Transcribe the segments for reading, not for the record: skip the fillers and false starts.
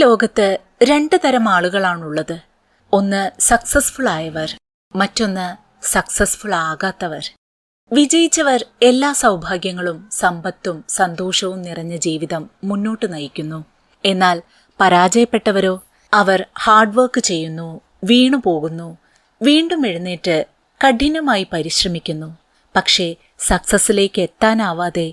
ലോകത്ത് 2 തരം ആളുകളാണുള്ളത്. ഒന്ന് സക്സസ്ഫുൾ ആയവർ, മറ്റൊന്ന് സക്സസ്ഫുൾ ആകാത്തവർ. വിജയിച്ചവർ എല്ലാ സൗഭാഗ്യങ്ങളും സമ്പത്തും സന്തോഷവും നിറഞ്ഞ ജീവിതം മുന്നോട്ട് നയിക്കുന്നു. എന്നാൽ പരാജയപ്പെട്ടവരോ, അവർ ഹാർഡ് വർക്ക് ചെയ്യുന്നു, വീണുപോകുന്നു, വീണ്ടും എഴുന്നേറ്റ് കഠിനമായി പരിശ്രമിക്കുന്നു. പക്ഷേ സക്സസ്സിലേക്ക് എത്താനാവാതെ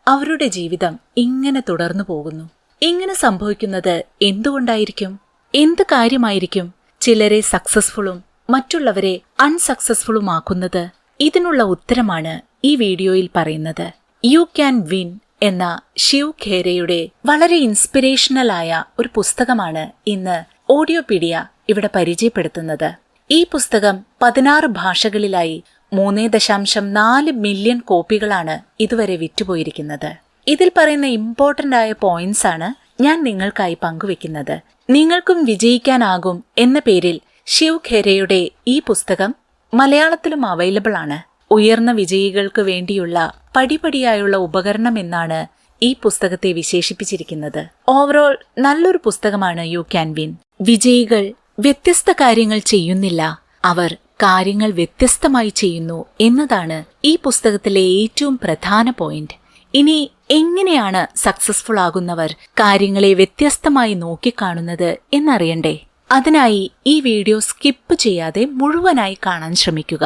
അവരുടെ ജീവിതം ഇങ്ങനെ തുടർന്നു പോകുന്നു. ഇങ്ങനെ സംഭവിക്കുന്നത് എന്തുകൊണ്ടായിരിക്കും? എന്ത് കാര്യമായിരിക്കും ചിലരെ സക്സസ്ഫുള്ളും മറ്റുള്ളവരെ അൺസക്സസ്ഫുള്ളുമാക്കുന്നത്? ഇതിനുള്ള ഉത്തരമാണ് ഈ വീഡിയോയിൽ പറയുന്നത്. യു ക്യാൻ വിൻ എന്ന ശിവ് ഖേരയുടെ വളരെ ഇൻസ്പിറേഷണലായ ഒരു പുസ്തകമാണ് ഇന്ന് ഓഡിയോപീഡിയ ഇവിടെ പരിചയപ്പെടുത്തുന്നത്. ഈ പുസ്തകം 16 ഭാഷകളിലായി 3.4 മില്യൺ കോപ്പികളാണ് ഇതുവരെ വിറ്റുപോയിരിക്കുന്നത്. ഇതിൽ പറയുന്ന ഇമ്പോർട്ടന്റ് ആയ പോയിന്റ്സ് ആണ് ഞാൻ നിങ്ങൾക്കായി പങ്കുവെക്കുന്നത്. നിങ്ങൾക്കും വിജയിക്കാനാകും എന്ന പേരിൽ ശിവ് ഖേരയുടെ ഈ പുസ്തകം മലയാളത്തിലും അവൈലബിൾ ആണ്. ഉയർന്ന വിജയികൾക്ക് വേണ്ടിയുള്ള പടിപടിയായുള്ള ഉപകരണം എന്നാണ് ഈ പുസ്തകത്തെ വിശേഷിപ്പിച്ചിരിക്കുന്നത്. ഓവറോൾ നല്ലൊരു പുസ്തകമാണ് യു ക്യാൻ വിൻ. വിജയികൾ വ്യത്യസ്ത കാര്യങ്ങൾ ചെയ്യുന്നില്ല, അവർ കാര്യങ്ങൾ വ്യത്യസ്തമായി ചെയ്യുന്നു എന്നതാണ് ഈ പുസ്തകത്തിലെ ഏറ്റവും പ്രധാന പോയിന്റ്. ഇനി എങ്ങനെയാണ് സക്സസ്ഫുൾ ആകുന്നവർ കാര്യങ്ങളെ വ്യത്യസ്തമായി നോക്കിക്കാണുന്നത് എന്നറിയണ്ടേ? അതിനായി ഈ വീഡിയോ സ്കിപ്പ് ചെയ്യാതെ മുഴുവനായി കാണാൻ ശ്രമിക്കുക.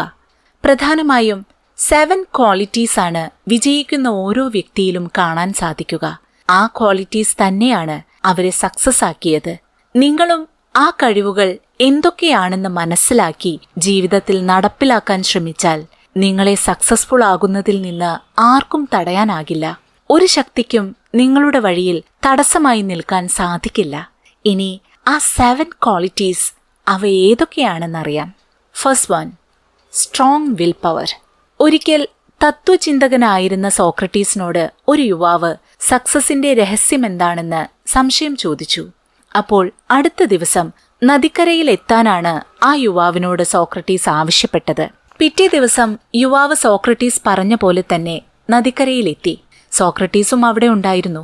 പ്രധാനമായും 7 ക്വാളിറ്റീസ് ആണ് വിജയിക്കുന്ന ഓരോ വ്യക്തിയിലും കാണാൻ സാധിക്കുക. ആ ക്വാളിറ്റീസ് തന്നെയാണ് അവരെ സക്സസ് ആക്കിയത്. നിങ്ങളും ആ കഴിവുകൾ എന്തൊക്കെയാണെന്ന് മനസ്സിലാക്കി ജീവിതത്തിൽ നടപ്പിലാക്കാൻ ശ്രമിച്ചാൽ നിങ്ങളെ സക്സസ്ഫുൾ ആകുന്നതിൽ നിന്ന് ആർക്കും തടയാനാകില്ല. ഒരു ശക്തിക്കും നിങ്ങളുടെ വഴിയിൽ തടസ്സമായി നിൽക്കാൻ സാധിക്കില്ല. ഇനി ആ 7 ക്വാളിറ്റീസ് അവ ഏതൊക്കെയാണെന്നറിയാം. First one, strong will power. ഒരിക്കൽ തത്വചിന്തകനായിരുന്ന സോക്രട്ടീസിനോട് ഒരു യുവാവ് സക്സസിന്റെ രഹസ്യമെന്താണെന്ന് സംശയം ചോദിച്ചു. അപ്പോൾ അടുത്ത ദിവസം നദിക്കരയിൽ എത്താനാണ് ആ യുവാവിനോട് സോക്രട്ടീസ് ആവശ്യപ്പെട്ടത്. പിറ്റേ ദിവസം യുവാവ് സോക്രട്ടീസ് പറഞ്ഞ പോലെ തന്നെ നദിക്കരയിലെത്തി. സോക്രട്ടീസും അവിടെ ഉണ്ടായിരുന്നു.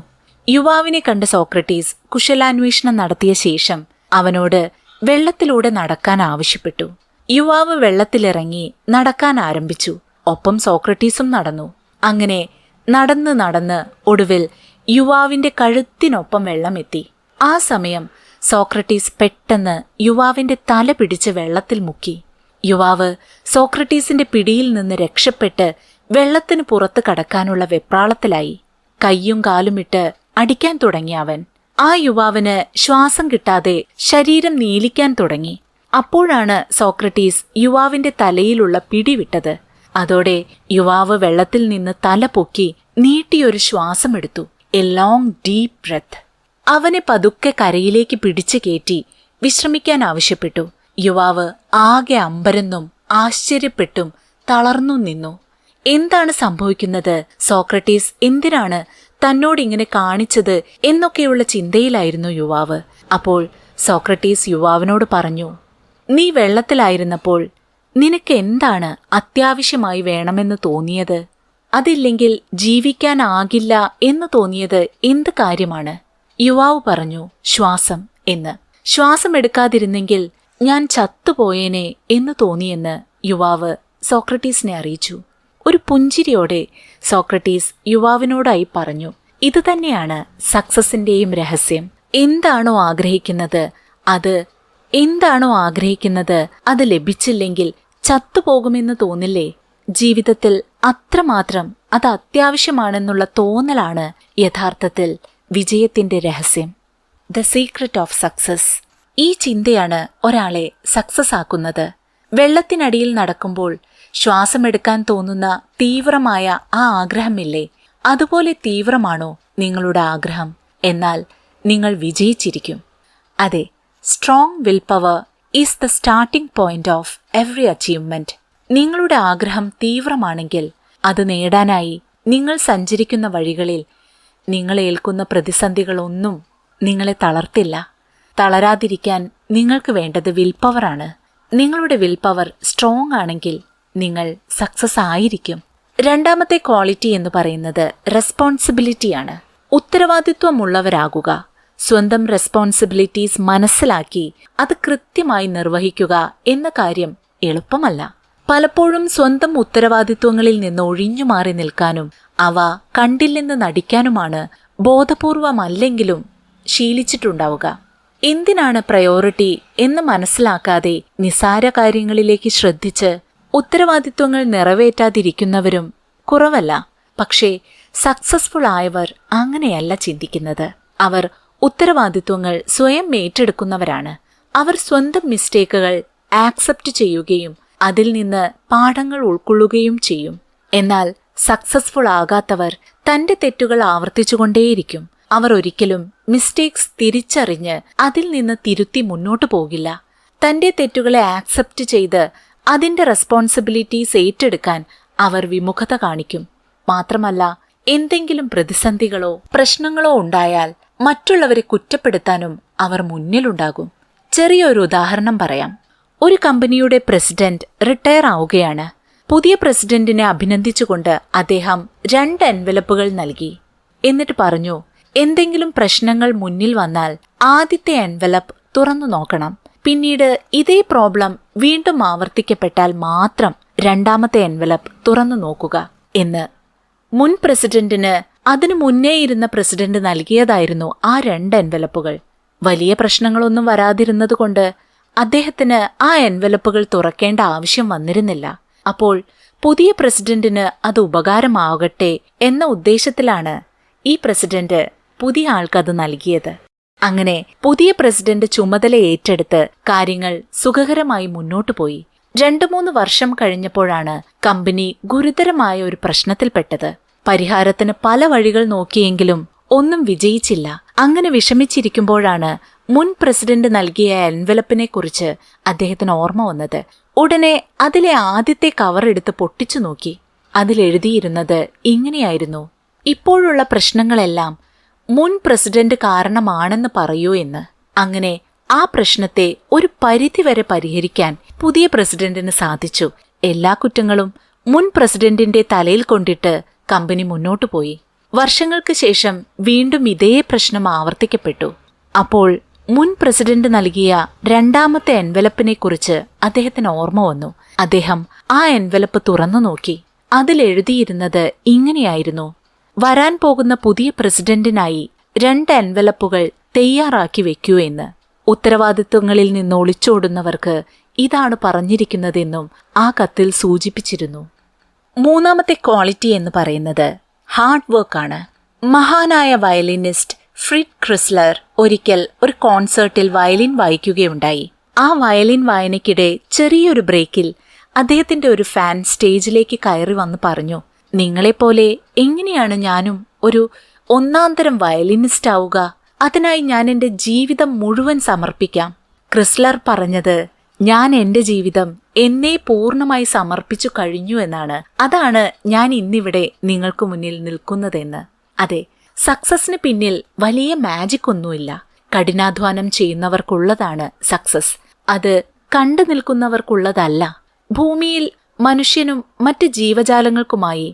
യുവാവിനെ കണ്ട സോക്രട്ടീസ് കുശലാന്വേഷണം നടത്തിയ ശേഷം അവനോട് വെള്ളത്തിലൂടെ നടക്കാൻ ആവശ്യപ്പെട്ടു. യുവാവ് വെള്ളത്തിലിറങ്ങി നടക്കാൻ ആരംഭിച്ചു. ഒപ്പം സോക്രട്ടീസും നടന്നു. അങ്ങനെ നടന്ന് ഒടുവിൽ യുവാവിന്റെ കഴുത്തിനൊപ്പം വെള്ളമെത്തി. ആ സമയം സോക്രട്ടീസ് പെട്ടെന്ന് യുവാവിന്റെ തല പിടിച്ച് വെള്ളത്തിൽ മുക്കി. യുവാവ് സോക്രട്ടീസിന്റെ പിടിയിൽ നിന്ന് രക്ഷപ്പെട്ട് വെള്ളത്തിന് പുറത്ത് കടക്കാനുള്ള വെപ്രാളത്തിലായി. കയ്യും കാലുമിട്ട് അടിക്കാൻ തുടങ്ങി അവൻ. ആ യുവാവിന് ശ്വാസം കിട്ടാതെ ശരീരം നീലിക്കാൻ തുടങ്ങി. അപ്പോഴാണ് സോക്രട്ടീസ് യുവാവിന്റെ തലയിലുള്ള പിടിവിട്ടത്. അതോടെ യുവാവ് വെള്ളത്തിൽ നിന്ന് തല പൊക്കി നീട്ടിയൊരു ശ്വാസമെടുത്തു. A long deep breath. അവനെ പതുക്കെ കരയിലേക്ക് പിടിച്ചു കയറ്റി വിശ്രമിക്കാൻ ആവശ്യപ്പെട്ടു. യുവാവ് ആകെ അമ്പരന്നും ആശ്ചര്യപ്പെട്ടും തളർന്നു നിന്നു. എന്താണ് സംഭവിക്കുന്നത്? സോക്രട്ടീസ് എന്തിനാണ് തന്നോടിങ്ങനെ കാണിച്ചത് എന്നൊക്കെയുള്ള ചിന്തയിലായിരുന്നു യുവാവ്. അപ്പോൾ സോക്രട്ടീസ് യുവാവിനോട് പറഞ്ഞു, നീ വെള്ളത്തിലായിരുന്നപ്പോൾ നിനക്ക് എന്താണ് അത്യാവശ്യമായി വേണമെന്ന് തോന്നിയത്? അതില്ലെങ്കിൽ ജീവിക്കാനാകില്ല എന്ന് തോന്നിയത് എന്ത് കാര്യമാണ്? യുവാവ് പറഞ്ഞു, ശ്വാസം എന്ന്. ശ്വാസം എടുക്കാതിരുന്നെങ്കിൽ ഞാൻ ചത്തുപോയേനെ എന്ന് തോന്നിയെന്ന് യുവാവ് സോക്രട്ടീസിനെ അറിയിച്ചു. ഒരു പുഞ്ചിരിയോടെ സോക്രട്ടീസ് യുവാവിനോടായി പറഞ്ഞു, ഇത് തന്നെയാണ് സക്സസിന്റെയും രഹസ്യം. എന്താണോ ആഗ്രഹിക്കുന്നത് അത് ലഭിച്ചില്ലെങ്കിൽ ചത്തുപോകുമെന്ന് തോന്നില്ലേ? ജീവിതത്തിൽ അത്രമാത്രം അത് അത്യാവശ്യമാണെന്നുള്ള തോന്നലാണ് യഥാർത്ഥത്തിൽ വിജയത്തിന്റെ രഹസ്യം. The secret of success. ഈ ചിന്തയാണ് ഒരാളെ സക്സസ് ആക്കുന്നത്. വെള്ളത്തിനടിയിൽ നടക്കുമ്പോൾ ശ്വാസമെടുക്കാൻ തോന്നുന്ന തീവ്രമായ ആ ആഗ്രഹമില്ലേ? അതുപോലെ തീവ്രമാണോ നിങ്ങളുടെ ആഗ്രഹം? എന്നാൽ നിങ്ങൾ വിജയിച്ചിരിക്കും. അതെ, strong will power is the starting point of every achievement. നിങ്ങളുടെ ആഗ്രഹം തീവ്രമാണെങ്കിൽ അത് നേടാനായി നിങ്ങൾ സഞ്ചരിക്കുന്ന വഴികളിൽ നിങ്ങളേൽക്കുന്ന പ്രതിസന്ധികളൊന്നും നിങ്ങളെ തളർത്തില്ല. തളരാതിരിക്കാൻ നിങ്ങൾക്ക് വേണ്ടത് വിൽ പവറാണ്. നിങ്ങളുടെ വിൽ പവർ സ്ട്രോങ് ആണെങ്കിൽ നിങ്ങൾ സക്സസ് ആയിരിക്കും. രണ്ടാമത്തെ ക്വാളിറ്റി എന്ന് പറയുന്നത് റെസ്പോൺസിബിലിറ്റിയാണ്. ഉത്തരവാദിത്വമുള്ളവരാകുക. സ്വന്തം റെസ്പോൺസിബിലിറ്റീസ് മനസ്സിലാക്കി അത് കൃത്യമായി നിർവഹിക്കുക എന്ന കാര്യം എളുപ്പമല്ല. പലപ്പോഴും സ്വന്തം ഉത്തരവാദിത്വങ്ങളിൽ നിന്ന് ഒഴിഞ്ഞു മാറി നിൽക്കാനും അവ കണ്ടില്ലെന്ന് നടിക്കാനുമാണ് ബോധപൂർവമല്ലെങ്കിലും ശീലിച്ചിട്ടുണ്ടാവുക. എന്തിനാണ് പ്രയോറിറ്റി എന്ന് മനസ്സിലാക്കാതെ നിസാര കാര്യങ്ങളിലേക്ക് ശ്രദ്ധിച്ച് ഉത്തരവാദിത്വങ്ങൾ നിറവേറ്റാതിരിക്കുന്നവരും കുറവല്ല. പക്ഷേ സക്സസ്ഫുൾ ആയവർ അങ്ങനെയല്ല ചിന്തിക്കുന്നത്. അവർ ഉത്തരവാദിത്വങ്ങൾ സ്വയം ഏറ്റെടുക്കുന്നവരാണ്. അവർ സ്വന്തം മിസ്റ്റേക്കുകൾ ആക്സെപ്റ്റ് ചെയ്യുകയും അതിൽ നിന്ന് പാഠങ്ങൾ ഉൾക്കൊള്ളുകയും ചെയ്യും. എന്നാൽ സക്സസ്ഫുൾ ആകാത്തവർ തന്റെ തെറ്റുകൾ ആവർത്തിച്ചുകൊണ്ടേയിരിക്കും. അവർ ഒരിക്കലും മിസ്റ്റേക്സ് തിരിച്ചറിഞ്ഞ് അതിൽ നിന്ന് തിരുത്തി മുന്നോട്ടു പോകില്ല. തന്റെ തെറ്റുകളെ ആക്സെപ്റ്റ് ചെയ്ത് അതിന്റെ റെസ്പോൺസിബിലിറ്റീസ് ഏറ്റെടുക്കാൻ അവർ വിമുഖത കാണിക്കും. മാത്രമല്ല, എന്തെങ്കിലും പ്രതിസന്ധികളോ പ്രശ്നങ്ങളോ ഉണ്ടായാൽ മറ്റുള്ളവരെ കുറ്റപ്പെടുത്താനും അവർ മുന്നിലുണ്ടാകും. ചെറിയൊരു ഉദാഹരണം പറയാം. ഒരു കമ്പനിയുടെ പ്രസിഡന്റ് റിട്ടയർ ആവുകയാണ്. പുതിയ പ്രസിഡന്റിനെ അഭിനന്ദിച്ചുകൊണ്ട് അദ്ദേഹം 2 എൻവലപ്പുകൾ നൽകി. എന്നിട്ട് പറഞ്ഞു, എന്തെങ്കിലും പ്രശ്നങ്ങൾ മുന്നിൽ വന്നാൽ ആദ്യത്തെ എൻവലപ്പ് തുറന്നു നോക്കണം. പിന്നീട് ഇതേ പ്രോബ്ലം വീണ്ടും ആവർത്തിക്കപ്പെട്ടാൽ മാത്രം 2ാമത്തെ എൻവലപ്പ് തുറന്നു നോക്കുക എന്ന്. മുൻ പ്രസിഡന്റിന് അതിനു മുന്നേ ഇരുന്ന പ്രസിഡന്റ് നൽകിയതായിരുന്നു ആ 2 എൻവലപ്പുകൾ. വലിയ പ്രശ്നങ്ങളൊന്നും വരാതിരുന്നതുകൊണ്ട് അദ്ദേഹത്തിന് ആ എൻവലപ്പുകൾ തുറക്കേണ്ട ആവശ്യം വന്നിരുന്നില്ല. അപ്പോൾ പുതിയ പ്രസിഡന്റിന് അത് ഉപകാരമാകട്ടെ എന്ന ഉദ്ദേശത്തിലാണ് ഈ പ്രസിഡന്റ് പുതിയ ആൾക്കത് നൽകിയത്. അങ്ങനെ പുതിയ പ്രസിഡന്റ് ചുമതല ഏറ്റെടുത്ത് കാര്യങ്ങൾ സുഖകരമായി മുന്നോട്ടു പോയി. 2-3 വർഷം കഴിഞ്ഞപ്പോഴാണ് കമ്പനി ഗുരുതരമായ ഒരു പ്രശ്നത്തിൽപ്പെട്ടത്. പരിഹാരത്തിന് പല വഴികൾ നോക്കിയെങ്കിലും ഒന്നും വിജയിച്ചില്ല. അങ്ങനെ വിഷമിച്ചിരിക്കുമ്പോഴാണ് മുൻ പ്രസിഡന്റ് നൽകിയ എൻവലപ്പിനെ കുറിച്ച് അദ്ദേഹത്തിന് ഓർമ്മ വന്നത്. ഉടനെ അതിലെ ആദ്യത്തെ കവർ എടുത്ത് പൊട്ടിച്ചു നോക്കി. അതിലെഴുതിയിരുന്നത് ഇങ്ങനെയായിരുന്നു: ഇപ്പോഴുള്ള പ്രശ്നങ്ങളെല്ലാം മുൻ പ്രസിഡന്റ് കാരണമാണെന്ന് പറയൂ എന്ന്. അങ്ങനെ ആ പ്രശ്നത്തെ ഒരു പരിധിവരെ പരിഹരിക്കാൻ പുതിയ പ്രസിഡന്റിന് സാധിച്ചു. എല്ലാ കുറ്റങ്ങളും മുൻ പ്രസിഡന്റിന്റെ തലയിൽ കൊണ്ടിട്ട് കമ്പനി മുന്നോട്ടു പോയി. വർഷങ്ങൾക്ക് ശേഷം വീണ്ടും ഇതേ പ്രശ്നം ആവർത്തിക്കപ്പെട്ടു. അപ്പോൾ മുൻ പ്രസിഡന്റ് നൽകിയ 2ാമത്തെ എൻവലപ്പിനെ കുറിച്ച് അദ്ദേഹത്തിന് ഓർമ്മ വന്നു. അദ്ദേഹം ആ എൻവലപ്പ് തുറന്നു നോക്കി. അതിലെഴുതിയിരുന്നത് ഇങ്ങനെയായിരുന്നു: വരാൻ പോകുന്ന പുതിയ പ്രസിഡന്റിനായി 2 എൻവലപ്പുകൾ തയ്യാറാക്കി വെക്കൂ എന്ന്. ഉത്തരവാദിത്വങ്ങളിൽ നിന്ന് ഒളിച്ചോടുന്നവർക്ക് ഇതാണ് പറഞ്ഞിരിക്കുന്നതെന്നും ആ കത്തിൽ സൂചിപ്പിച്ചിരുന്നു. 3ാമത്തെ ക്വാളിറ്റി എന്ന് പറയുന്നത് ഹാർഡ് വർക്കാണ്. മഹാനായ വയലിനിസ്റ്റ് ഫ്രിഡ് ക്രിസ്ലർ ഒരിക്കൽ ഒരു കോൺസേർട്ടിൽ വയലിൻ വായിക്കുകയുണ്ടായി. ആ വയലിൻ വായനയ്ക്കിടെ ചെറിയൊരു ബ്രേക്കിൽ അദ്ദേഹത്തിന്റെ ഒരു ഫാൻ സ്റ്റേജിലേക്ക് കയറി വന്ന് പറഞ്ഞു, നിങ്ങളെപ്പോലെ എങ്ങനെയാണ് ഞാനും ഒരു 1-ാം-തരം വയലിനിസ്റ്റ് ആവുക? അതിനായി ഞാൻ എന്റെ ജീവിതം മുഴുവൻ സമർപ്പിക്കാം. ക്രിസ്ലർ പറഞ്ഞത്, ഞാൻ എന്റെ ജീവിതം എന്നെ പൂർണ്ണമായി സമർപ്പിച്ചു കഴിഞ്ഞു എന്നാണ്. അതാണ് ഞാൻ ഇന്നിവിടെ നിങ്ങൾക്ക് മുന്നിൽ നിൽക്കുന്നതെന്ന്. അതെ, സക്സസിന് പിന്നിൽ വലിയ മാജിക് ഒന്നുമില്ല. കഠിനാധ്വാനം ചെയ്യുന്നവർക്കുള്ളതാണ് സക്സസ്. അത് കണ്ടു നിൽക്കുന്നവർക്കുള്ളതല്ല. ഭൂമിയിൽ മനുഷ്യനും മറ്റ് ജീവജാലങ്ങൾക്കുമായി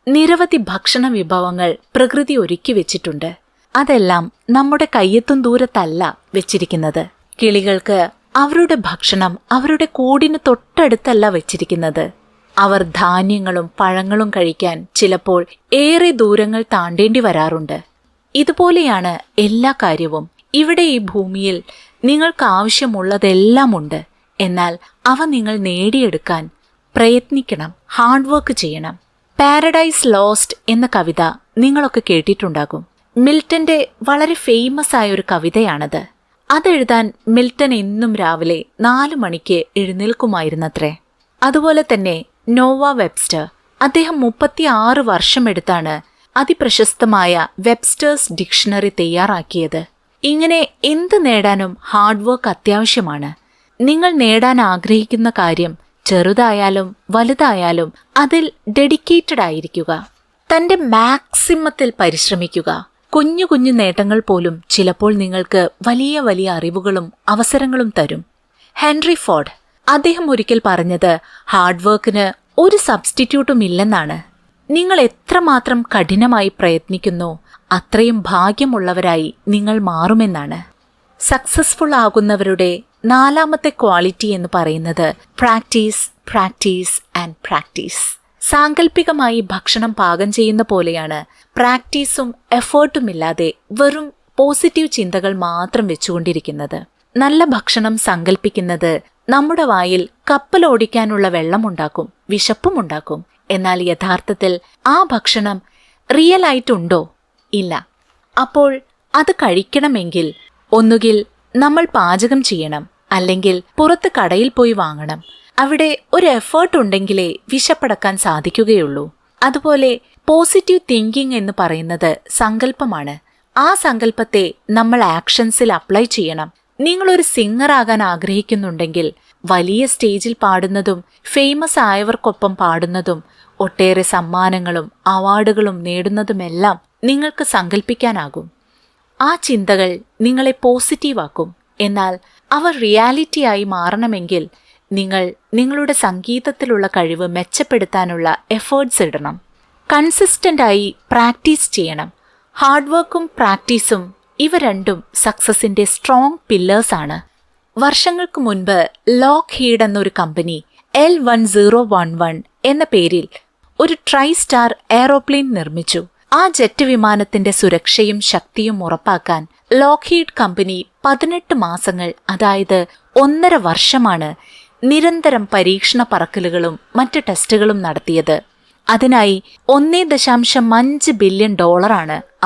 നിരവധി ഭക്ഷണ വിഭവങ്ങൾ പ്രകൃതി ഒരുക്കി വെച്ചിട്ടുണ്ട്. അതെല്ലാം നമ്മുടെ കയ്യെത്തും ദൂരത്തല്ല വെച്ചിരിക്കുന്നത്. കിളികൾക്ക് അവരുടെ ഭക്ഷണം അവരുടെ കൂടിന് തൊട്ടടുത്തല്ല വെച്ചിരിക്കുന്നത്. അവർ ധാന്യങ്ങളും പഴങ്ങളും കഴിക്കാൻ ചിലപ്പോൾ ഏറെ ദൂരങ്ങൾ താണ്ടേണ്ടി വരാറുണ്ട്. ഇതുപോലെയാണ് എല്ലാ കാര്യവും. ഇവിടെ ഈ ഭൂമിയിൽ നിങ്ങൾക്ക് ആവശ്യമുള്ളതെല്ലാം ഉണ്ട്. എന്നാൽ അവ നിങ്ങൾ നേടിയെടുക്കാൻ പ്രയത്നിക്കണം, ഹാർഡ് വർക്ക് ചെയ്യണം. പാരഡൈസ് ലോസ്റ്റ് എന്ന കവിത നിങ്ങളൊക്കെ കേട്ടിട്ടുണ്ടാകും. മിൽട്ടന്റെ വളരെ ഫേമസ് ആയ ഒരു കവിതയാണത്. അതെഴുതാൻ മിൽട്ടൺ എന്നും രാവിലെ 4 മണിക്ക് എഴുന്നേൽക്കുമായിരുന്നത്രേ. അതുപോലെ തന്നെ നോവ വെബ്സ്റ്റർ, അദ്ദേഹം 36 വർഷമെടുത്താണ് അതിപ്രശസ്തമായ വെബ്സ്റ്റേഴ്സ് ഡിക്ഷണറി തയ്യാറാക്കിയത്. ഇങ്ങനെ എന്ത് നേടാനും ഹാർഡ് വർക്ക് അത്യാവശ്യമാണ്. നിങ്ങൾ നേടാൻ ആഗ്രഹിക്കുന്ന കാര്യം ചെറുതായാലും വലുതായാലും അതിൽ ഡെഡിക്കേറ്റഡ് ആയിരിക്കുക. തന്റെ മാക്സിമത്തിൽ പരിശ്രമിക്കുക. കുഞ്ഞു കുഞ്ഞു നേട്ടങ്ങൾ പോലും ചിലപ്പോൾ നിങ്ങൾക്ക് വലിയ വലിയ അറിവുകളും അവസരങ്ങളും തരും. ഹെൻറി ഫോർഡ്, അദ്ദേഹം ഒരിക്കൽ പറഞ്ഞത് ഹാർഡ് വർക്കിന് ഒരു സബ്സ്റ്റിറ്റ്യൂട്ടും ഇല്ലെന്നാണ്. നിങ്ങൾ എത്രമാത്രം കഠിനമായി പ്രയത്നിക്കുന്നോ അത്രയും ഭാഗ്യമുള്ളവരായി നിങ്ങൾ മാറുമെന്നാണ്. സക്സസ്ഫുൾ ആകുന്നവരുടെ 4ാമത്തെ ക്വാളിറ്റി എന്ന് പറയുന്നത് പ്രാക്ടീസ്, പ്രാക്ടീസ് ആൻഡ് പ്രാക്ടീസ്. സാങ്കല്പികമായി ഭക്ഷണം പാകം ചെയ്യുന്ന പോലെയാണ് പ്രാക്ടീസും എഫേർട്ടുമില്ലാതെ വെറും പോസിറ്റീവ് ചിന്തകൾ മാത്രം വെച്ചുകൊണ്ടിരിക്കുന്നത്. നല്ല ഭക്ഷണം സങ്കല്പിക്കുന്നത് നമ്മുടെ വായിൽ കപ്പലോടിക്കാനുള്ള വെള്ളമുണ്ടാക്കും, വിശപ്പുമുണ്ടാക്കും. എന്നാൽ യഥാർത്ഥത്തിൽ ആ ഭക്ഷണം റിയൽ ആയിട്ടുണ്ടോ? ഇല്ല. അപ്പോൾ അത് കഴിക്കണമെങ്കിൽ ഒന്നുകിൽ നമ്മൾ പാചകം ചെയ്യണം, അല്ലെങ്കിൽ പുറത്ത് കടയിൽ പോയി വാങ്ങണം. അവിടെ ഒരു എഫേർട്ട് ഉണ്ടെങ്കിലേ വിശപ്പടക്കാൻ സാധിക്കുകയുള്ളൂ. അതുപോലെ പോസിറ്റീവ് തിങ്കിങ് എന്ന് പറയുന്നത് സങ്കല്പമാണ്. ആ സങ്കല്പത്തെ നമ്മൾ ആക്ഷൻസിൽ അപ്ലൈ ചെയ്യണം. നിങ്ങളൊരു സിംഗർ ആകാൻ ആഗ്രഹിക്കുന്നുണ്ടെങ്കിൽ വലിയ സ്റ്റേജിൽ പാടുന്നതും ഫേമസ് ആയവർക്കൊപ്പം പാടുന്നതും ഒട്ടേറെ സമ്മാനങ്ങളും അവാർഡുകളും നേടുന്നതുമെല്ലാം നിങ്ങൾക്ക് സങ്കല്പിക്കാനാകും. ആ ചിന്തകൾ നിങ്ങളെ പോസിറ്റീവാക്കും. എന്നാൽ അവ റിയാലിറ്റിയായി മാറണമെങ്കിൽ നിങ്ങൾ നിങ്ങളുടെ സംഗീതത്തിലുള്ള കഴിവ് മെച്ചപ്പെടുത്താനുള്ള എഫേർട്സ് ഇടണം. കൺസിസ്റ്റന്റായി പ്രാക്ടീസ് ചെയ്യണം. ഹാർഡ് വർക്കും പ്രാക്ടീസും ഇവ രണ്ടും സക്സസിന്റെ സ്ട്രോങ് പില്ലേഴ്സാണ്. വർഷങ്ങൾക്ക് മുൻപ് ലോക്ക് ഹീഡ് എന്നൊരു കമ്പനി L1011 എന്ന പേരിൽ ഒരു ട്രൈ സ്റ്റാർ എയ്റോപ്ലെയിൻ നിർമ്മിച്ചു. ആ ജെറ്റ് വിമാനത്തിന്റെ സുരക്ഷയും ശക്തിയും ഉറപ്പാക്കാൻ ലോക്ഹീഡ് കമ്പനി 18 മാസങ്ങൾ, അതായത് 1.5 വർഷമാണ് നിരന്തരം പരീക്ഷണ പറക്കലുകളും മറ്റ് ടെസ്റ്റുകളും നടത്തിയത്. അതിനായി $1.5 ബില്യൺ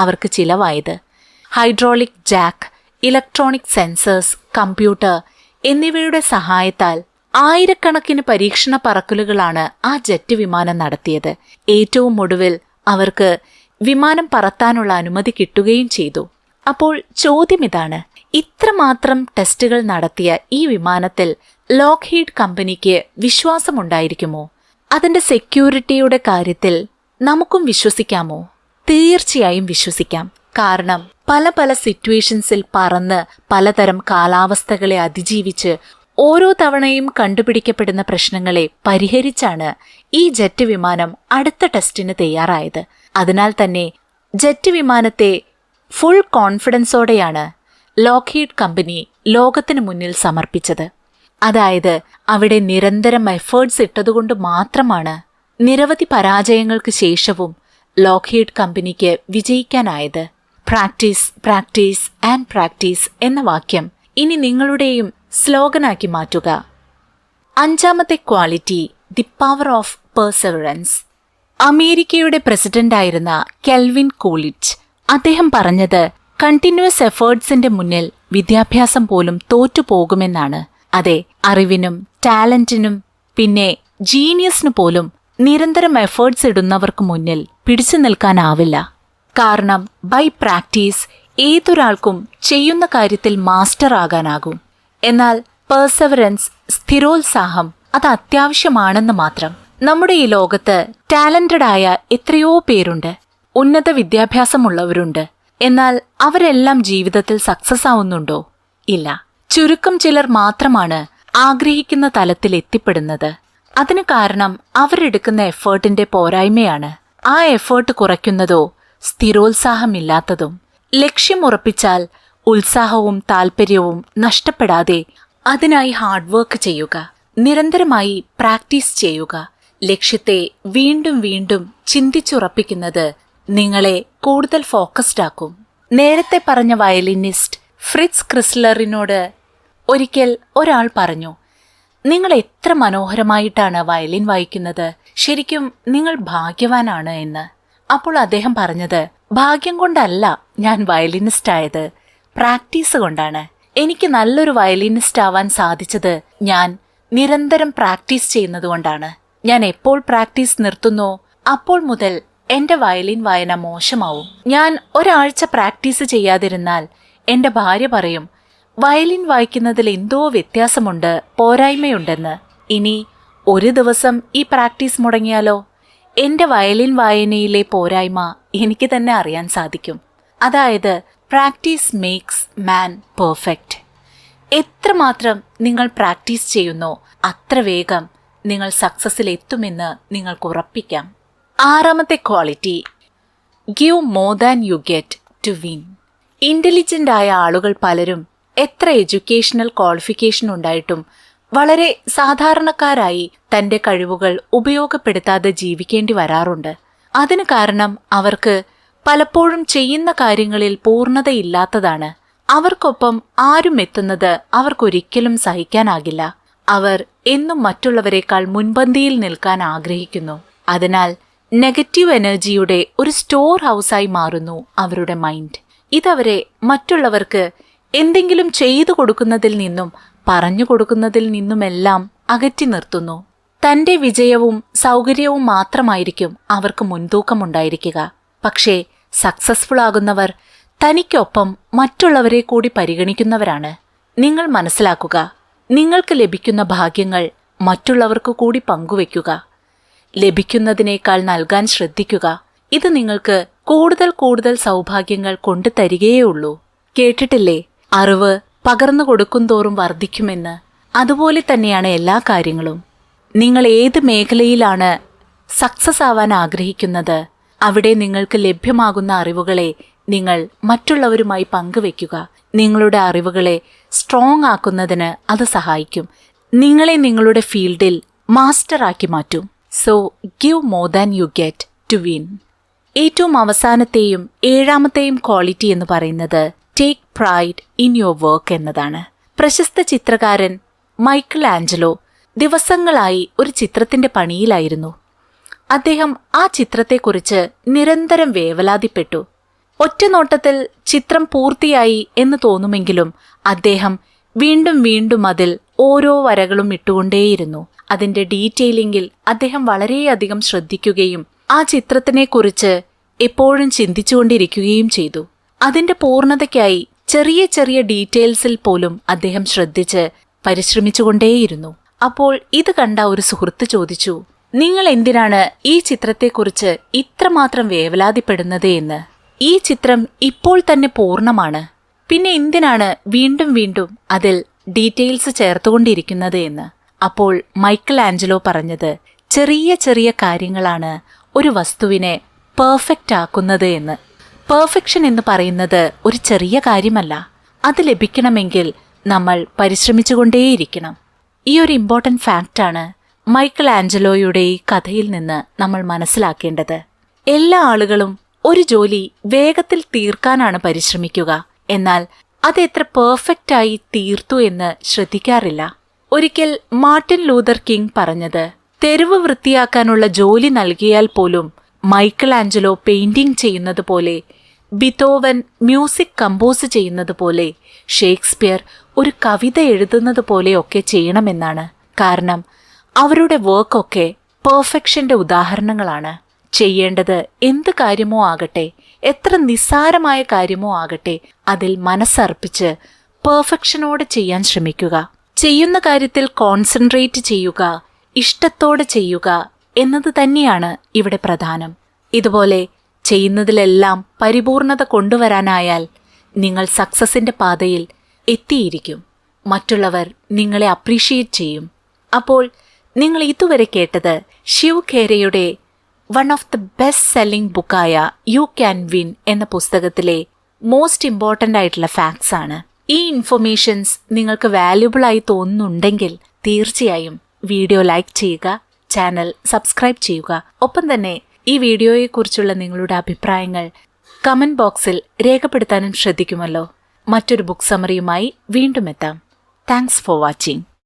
അവർക്ക് ചിലവായത്. Hydraulic jack, electronic sensors, computer എന്നിവയുടെ സഹായത്താൽ ആയിരക്കണക്കിന് പരീക്ഷണ പറക്കലുകളാണ് ആ ജെറ്റ് വിമാനം നടത്തിയത്. ഏറ്റവും ഒടുവിൽ അവർക്ക് വിമാനം പറത്താനുള്ള അനുമതി കിട്ടുകയും ചെയ്തു. അപ്പോൾ ചോദ്യമിതാണ്, ഇത്രമാത്രം ടെസ്റ്റുകൾ നടത്തിയ ഈ വിമാനത്തിൽ ലോക്ഹീഡ് കമ്പനിക്ക് വിശ്വാസമുണ്ടായിരിക്കുമോ? അതിന്റെ സെക്യൂരിറ്റിയുടെ കാര്യത്തിൽ നമുക്കും വിശ്വസിക്കാമോ? തീർച്ചയായും വിശ്വസിക്കാം. കാരണം പല സിറ്റുവേഷൻസിൽ പറന്ന് പലതരം കാലാവസ്ഥകളെ അതിജീവിച്ച് ഓരോ തവണയും കണ്ടുപിടിക്കപ്പെടുന്ന പ്രശ്നങ്ങളെ പരിഹരിച്ചാണ് ഈ ജെറ്റ് വിമാനം അടുത്ത ടെസ്റ്റിന് തയ്യാറായത്. അതിനാൽ തന്നെ ജെറ്റ് വിമാനത്തെ ഫുൾ കോൺഫിഡൻസോടെയാണ് ലോക്ഹീഡ് കമ്പനി ലോകത്തിനു മുന്നിൽ സമർപ്പിച്ചത്. അതായത് അവിടെ നിരന്തരം എഫേർട്സ് ഇട്ടതുകൊണ്ട് മാത്രമാണ് നിരവധി പരാജയങ്ങൾക്ക് ശേഷവും ലോക്ഹീഡ് കമ്പനിക്ക് വിജയിക്കാനായത്. പ്രാക്ടീസ്, പ്രാക്ടീസ് ആൻഡ് പ്രാക്ടീസ് എന്ന വാക്യം ഇനി നിങ്ങളുടെയും സ്ലോഗനാക്കി മാറ്റുക. 5ാമത്തെ quality, the power of perseverance. അമേരിക്കയുടെ പ്രസിഡന്റായിരുന്ന കെൽവിൻ കൂളിച്ച് അദ്ദേഹം പറഞ്ഞത് കണ്ടിന്യൂസ് എഫേർട്സിന്റെ മുന്നിൽ വിദ്യാഭ്യാസം പോലും തോറ്റുപോകുമെന്നാണ്. അതെ, അറിവിനും ടാലന്റിനും പിന്നെ ജീനിയസിനു പോലും നിരന്തരം എഫേർട്സ് ഇടുന്നവർക്ക് മുന്നിൽ പിടിച്ചു നിൽക്കാനാവില്ല. കാരണം ബൈ പ്രാക്ടീസ് ഏതൊരാൾക്കും ചെയ്യുന്ന കാര്യത്തിൽ മാസ്റ്റർ ആകാനാകും. എന്നാൽ പെർസെവറൻസ്, സ്ഥിരോത്സാഹം, അത് അത്യാവശ്യമാണെന്ന് മാത്രം. നമ്മുടെ ഈ ലോകത്ത് ടാലന്റഡ് ആയ എത്രയോ പേരുണ്ട്, ഉന്നത വിദ്യാഭ്യാസമുള്ളവരുണ്ട്. എന്നാൽ അവരെല്ലാം ജീവിതത്തിൽ സക്സസ് ആവുന്നുണ്ടോ? ഇല്ല. ചുരുക്കം ചിലർ മാത്രമാണ് ആഗ്രഹിക്കുന്ന തലത്തിൽ എത്തിപ്പെടുന്നത്. അതിന് കാരണം അവരെടുക്കുന്ന എഫേർട്ടിന്റെ പോരായ്മയാണ്. ആ എഫേർട്ട് കുറയ്ക്കുന്നതോ സ്ഥിരോത്സാഹമില്ലാത്തതും. ലക്ഷ്യമുറപ്പിച്ചാൽ ഉത്സാഹവും താല്പര്യവും നഷ്ടപ്പെടാതെ അതിനായി ഹാർഡ് വർക്ക് ചെയ്യുക, നിരന്തരമായി പ്രാക്ടീസ് ചെയ്യുക. ലക്ഷ്യത്തെ വീണ്ടും വീണ്ടും ചിന്തിച്ചുറപ്പിക്കുന്നത് നിങ്ങളെ കൂടുതൽ ഫോക്കസ്ഡ് ആക്കും. നേരത്തെ പറഞ്ഞ വയലിനിസ്റ്റ് ഫ്രിറ്റ്സ് ക്രിസ്ലറിനോട് ഒരിക്കൽ ഒരാൾ പറഞ്ഞു, നിങ്ങൾ എത്ര മനോഹരമായിട്ടാണ് വയലിൻ വായിക്കുന്നത്, ശരിക്കും നിങ്ങൾ ഭാഗ്യവാനാണ് എന്ന്. അപ്പോൾ അദ്ദേഹം പറഞ്ഞത്, ഭാഗ്യം കൊണ്ടല്ല ഞാൻ വയലിനിസ്റ്റ് ആയത്, പ്രാക്ടീസ് കൊണ്ടാണ്. എനിക്ക് നല്ലൊരു വയലിനിസ്റ്റ് ആവാൻ സാധിച്ചത് ഞാൻ നിരന്തരം പ്രാക്ടീസ് ചെയ്യുന്നതുകൊണ്ടാണ്. ഞാൻ എപ്പോൾ പ്രാക്ടീസ് നിർത്തുന്നോ അപ്പോൾ മുതൽ എന്റെ വയലിൻ വായന മോശമാവും. ഞാൻ ഒരാഴ്ച പ്രാക്ടീസ് ചെയ്യാതിരുന്നാൽ എന്റെ ഭാര്യ പറയും, വയലിൻ വായിക്കുന്നതിൽ എന്തോ വ്യത്യാസമുണ്ട്, പോരായ്മയുണ്ടെന്ന്. ഇനി ഒരു ദിവസം ഈ പ്രാക്ടീസ് മുടങ്ങിയാലോ എന്റെ വയലിൻ വായനയിലെ പോരായ്മ എനിക്ക് തന്നെ അറിയാൻ സാധിക്കും. അതായത് പ്രാക്ടീസ് മേക്സ് മാൻ പെർഫെക്റ്റ്. എത്രമാത്രം നിങ്ങൾ പ്രാക്ടീസ് ചെയ്യുന്നോ അത്ര വേഗം നിങ്ങൾ സക്സസിൽ എത്തുമെന്ന് നിങ്ങൾക്ക് ഉറപ്പിക്കാം. 6ാമത്തെ quality, give more than you get to win. Intelligent ആയ ആളുകൾ പലരും എത്ര എഡ്യൂക്കേഷണൽ ക്വാളിഫിക്കേഷൻ ഉണ്ടായിട്ടും വളരെ സാധാരണക്കാരായി തന്റെ കഴിവുകൾ ഉപയോഗപ്പെടുത്താതെ ജീവിക്കേണ്ടി വരാറുണ്ട്. അതിന് കാരണം അവർക്ക് പലപ്പോഴും ചെയ്യുന്ന കാര്യങ്ങളിൽ പൂർണ്ണതയില്ലാത്തതാണ്. അവർക്കൊപ്പം ആരും എത്തുന്നത് അവർക്കൊരിക്കലും സഹിക്കാനാകില്ല. അവർ എന്നും മറ്റുള്ളവരെക്കാൾ മുൻപന്തിയിൽ നിൽക്കാൻ ആഗ്രഹിക്കുന്നു. അതിനാൽ നെഗറ്റീവ് എനർജിയുടെ ഒരു സ്റ്റോർ ഹൗസായി മാറുന്നു അവരുടെ മൈൻഡ്. ഇതവരെ മറ്റുള്ളവർക്ക് എന്തെങ്കിലും ചെയ്തു കൊടുക്കുന്നതിൽ നിന്നും പറഞ്ഞു കൊടുക്കുന്നതിൽ നിന്നുമെല്ലാം അകറ്റി നിർത്തുന്നു. തന്റെ വിജയവും സൗകര്യവും മാത്രമായിരിക്കും അവർക്ക് മുൻതൂക്കമുണ്ടായിരിക്കുക. പക്ഷേ സക്സസ്ഫുൾ ആകുന്നവർ തനിക്കൊപ്പം മറ്റുള്ളവരെ കൂടി പരിഗണിക്കുന്നവരാണ്. നിങ്ങൾ മനസ്സിലാക്കുക, നിങ്ങൾക്ക് ലഭിക്കുന്ന ഭാഗ്യങ്ങൾ മറ്റുള്ളവർക്ക് കൂടി പങ്കുവെക്കുക. ലഭിക്കുന്നതിനേക്കാൾ നൽകാൻ ശ്രദ്ധിക്കുക. ഇത് നിങ്ങൾക്ക് കൂടുതൽ കൂടുതൽ സൗഭാഗ്യങ്ങൾ കൊണ്ടുതരികയേ കേട്ടിട്ടില്ലേ, അറിവ് പകർന്നു കൊടുക്കുന്തോറും വർദ്ധിക്കുമെന്ന്? അതുപോലെ തന്നെയാണ് എല്ലാ കാര്യങ്ങളും. നിങ്ങൾ ഏത് മേഖലയിലാണ് സക്സസ് ആവാൻ ആഗ്രഹിക്കുന്നത്, അവിടെ നിങ്ങൾക്ക് ലഭ്യമാകുന്ന അറിവുകളെ നിങ്ങൾ മറ്റുള്ളവരുമായി പങ്കുവെക്കുക. നിങ്ങളുടെ അറിവുകളെ സ്ട്രോങ് ആക്കുന്നതിന് അത് സഹായിക്കും. നിങ്ങളെ നിങ്ങളുടെ ഫീൽഡിൽ മാസ്റ്ററാക്കി മാറ്റും. So give more than you get to win. ഏറ്റവും അവസാനത്തെയും 7ാമത്തെയും ക്വാളിറ്റി എന്ന് പറയുന്നത് take pride in your work എന്നതാണ്. പ്രശസ്ത ചിത്രകാരൻ മൈക്കിൾ ആഞ്ചലോ ദിവസങ്ങളായി ഒരു ചിത്രത്തിന്റെ പണിയിലായിരുന്നു. അദ്ദേഹം ആ ചിത്രത്തെക്കുറിച്ച് നിരന്തരം വേവലാതിപ്പെട്ടു. ഒറ്റനോട്ടത്തിൽ ചിത്രം പൂർത്തിയായി എന്ന് തോന്നുമെങ്കിലും അദ്ദേഹം വീണ്ടും വീണ്ടും അതിൽ ഓരോ വരകളും ഇട്ടുകൊണ്ടേയിരുന്നു. അതിന്റെ ഡീറ്റെയിലിംഗിൽ അദ്ദേഹം വളരെയധികം ശ്രദ്ധിക്കുകയും ആ ചിത്രത്തിനെക്കുറിച്ച് എപ്പോഴും ചിന്തിച്ചുകൊണ്ടിരിക്കുകയും ചെയ്തു. അതിന്റെ പൂർണ്ണതയ്ക്കായി ചെറിയ ചെറിയ ഡീറ്റെയിൽസിൽ പോലും അദ്ദേഹം ശ്രദ്ധിച്ച് പരിശ്രമിച്ചുകൊണ്ടേയിരുന്നു. അപ്പോൾ ഇത് കണ്ട ഒരു സുഹൃത്ത് ചോദിച്ചു, നിങ്ങൾ എന്തിനാണ് ഈ ചിത്രത്തെക്കുറിച്ച് ഇത്രമാത്രം വേവലാതിപ്പെടുന്നത് എന്ന്? ഈ ചിത്രം ഇപ്പോൾ തന്നെ പൂർണ്ണമാണ്, പിന്നെ എന്തിനാണ് വീണ്ടും വീണ്ടും അതിൽ ഡീറ്റെയിൽസ് ചേർത്തുകൊണ്ടിരിക്കുന്നത് എന്ന്? അപ്പോൾ മൈക്കിൾ ആഞ്ചലോ പറഞ്ഞത്, ചെറിയ ചെറിയ കാര്യങ്ങളാണ് ഒരു വസ്തുവിനെ പെർഫെക്റ്റ് ആക്കുന്നത് എന്ന്. പെർഫെക്ഷൻ എന്ന് പറയുന്നത് ഒരു ചെറിയ കാര്യമല്ല. അത് ലഭിക്കണമെങ്കിൽ നമ്മൾ പരിശ്രമിച്ചുകൊണ്ടേയിരിക്കണം. ഈ ഒരു ഇമ്പോർട്ടൻറ്റ് ഫാക്റ്റാണ് മൈക്കിൾ ആഞ്ചലോയുടെ ഈ കഥയിൽ നിന്ന് നമ്മൾ മനസ്സിലാക്കേണ്ടത്. എല്ലാ ആളുകളും ഒരു ജോലി വേഗത്തിൽ തീർക്കാനാണ് പരിശ്രമിക്കുക, എന്നാൽ അതെത്ര പെർഫെക്റ്റായി തീർത്തു എന്ന് ശ്രദ്ധിക്കാറില്ല. ഒരിക്കൽ മാർട്ടിൻ ലൂതർ കിങ് പറഞ്ഞത്, തെരുവ് വൃത്തിയാക്കാനുള്ള ജോലി നൽകിയാൽ പോലും മൈക്കിൾ ആഞ്ചലോ പെയിന്റിംഗ് ചെയ്യുന്നത് പോലെ, ബിതോവൻ മ്യൂസിക് കമ്പോസ് ചെയ്യുന്നത് പോലെ, ഷേക്സ്പിയർ ഒരു കവിത എഴുതുന്നത് പോലെയൊക്കെ ചെയ്യണമെന്നാണ്. കാരണം അവരുടെ വർക്കൊക്കെ പെർഫെക്ഷന്റെ ഉദാഹരണങ്ങളാണ്. ചെയ്യേണ്ടത് എന്ത് കാര്യമോ ആകട്ടെ, എത്ര നിസ്സാരമായ കാര്യമോ ആകട്ടെ, അതിൽ മനസ്സർപ്പിച്ച് പെർഫെക്ഷനോടെ ചെയ്യാൻ ശ്രമിക്കുക. ചെയ്യുന്ന കാര്യത്തിൽ കോൺസെൻട്രേറ്റ് ചെയ്യുക, ഇഷ്ടത്തോടെ ചെയ്യുക എന്നത് തന്നെയാണ് ഇവിടെ പ്രധാനം. ഇതുപോലെ ചെയ്യുന്നതിലെല്ലാം പരിപൂർണത കൊണ്ടുവരാനായാൽ നിങ്ങൾ സക്സസിന്റെ പാതയിൽ എത്തിയിരിക്കും. മറ്റുള്ളവർ നിങ്ങളെ അപ്രീഷിയേറ്റ് ചെയ്യും. അപ്പോൾ നിങ്ങൾ ഇതുവരെ കേട്ടത് ശിവ് ഖേരയുടെ one of the best selling ബുക്കായ യു ക്യാൻ വിൻ എന്ന പുസ്തകത്തിലെ മോസ്റ്റ് ഇമ്പോർട്ടൻ്റ് ആയിട്ടുള്ള ഫാക്ട്സ് ആണ്. ഈ ഇൻഫർമേഷൻസ് നിങ്ങൾക്ക് വാല്യുബിൾ ആയി തോന്നുന്നുണ്ടെങ്കിൽ തീർച്ചയായും വീഡിയോ ലൈക്ക് ചെയ്യുക, ചാനൽ സബ്സ്ക്രൈബ് ചെയ്യുക. ഒപ്പം തന്നെ ഈ വീഡിയോയെക്കുറിച്ചുള്ള നിങ്ങളുടെ അഭിപ്രായങ്ങൾ കമന്റ് ബോക്സിൽ രേഖപ്പെടുത്താനും ശ്രദ്ധിക്കുമല്ലോ. മറ്റൊരു ബുക്ക് സമ്മറിയുമായി വീണ്ടും എത്താം. Thanks for watching.